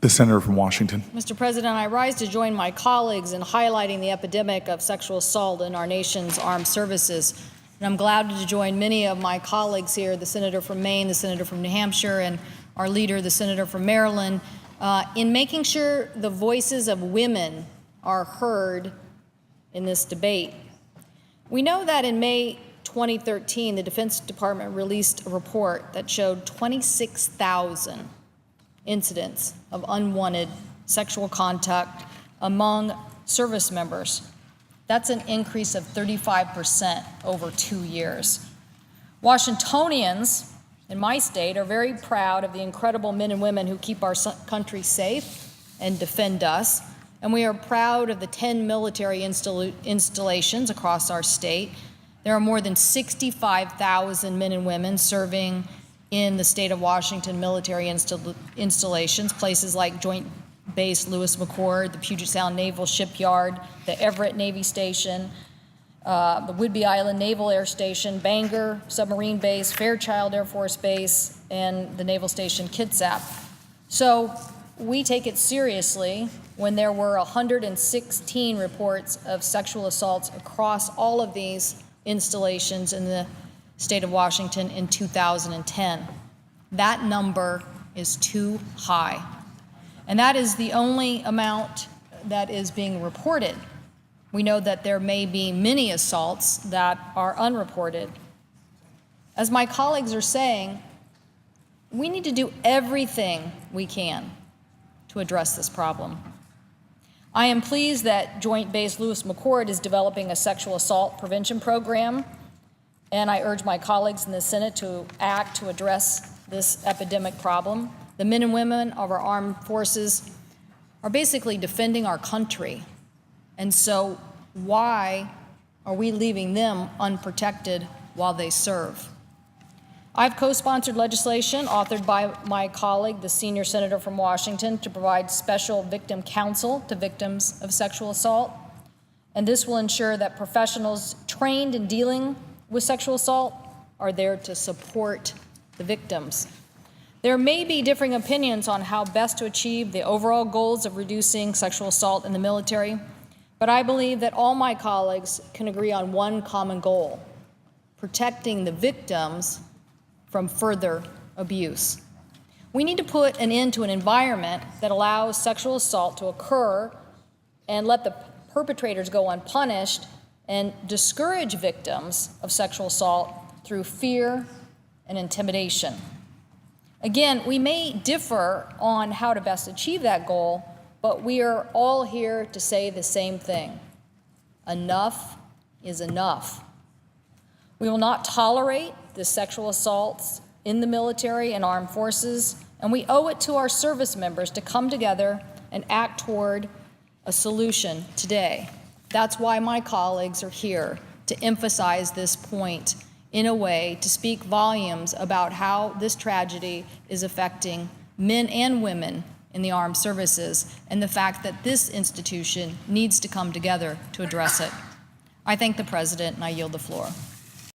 The senator from Washington. Mr. President, I rise to join my colleagues in highlighting the epidemic of sexual assault in our nation's armed services. And I'm glad to join many of my colleagues here, the senator from Maine, the senator from New Hampshire, and our leader, the senator from Maryland, in making sure the voices of women are heard in this debate. We know that in May 2013, the Defense Department released a report that showed 26,000 incidents of unwanted sexual contact among service members. That's an increase of 35% over 2 years. Washingtonians in my state are very proud of the incredible men and women who keep our country safe and defend us. And we are proud of the 10 military installations across our state. There are more than 65,000 men and women serving in the state of Washington military installations, places like Joint Base Lewis McChord, the Puget Sound Naval Shipyard, the Everett Navy Station, the Whidbey Island Naval Air Station, Bangor Submarine Base, Fairchild Air Force Base, and the Naval Station Kitsap. So we take it seriously when there were 116 reports of sexual assaults across all of these installations in the state of Washington in 2010. That number is too high. And that is the only amount that is being reported. We know that there may be many assaults that are unreported. As my colleagues are saying, we need to do everything we can to address this problem. I am pleased that Joint Base Lewis McChord is developing a sexual assault prevention program, and I urge my colleagues in the Senate to act to address this epidemic problem. The men and women of our armed forces are basically defending our country, and so why are we leaving them unprotected while they serve? I've co-sponsored legislation authored by my colleague, the senior senator from Washington, to provide special victim counsel to victims of sexual assault. And this will ensure that professionals trained in dealing with sexual assault are there to support the victims. There may be differing opinions on how best to achieve the overall goals of reducing sexual assault in the military, but I believe that all my colleagues can agree on one common goal: protecting the victims from further abuse. We need to put an end to an environment that allows sexual assault to occur and let the perpetrators go unpunished and discourage victims of sexual assault through fear and intimidation. Again, we may differ on how to best achieve that goal, but we are all here to say the same thing: enough is enough. We will not tolerate the sexual assaults in the military and armed forces, and we owe it to our service members to come together and act toward a solution today. That's why my colleagues are here to emphasize this point in a way to speak volumes about how this tragedy is affecting men and women in the armed services, and the fact that this institution needs to come together to address it. I thank the President, and I yield the floor.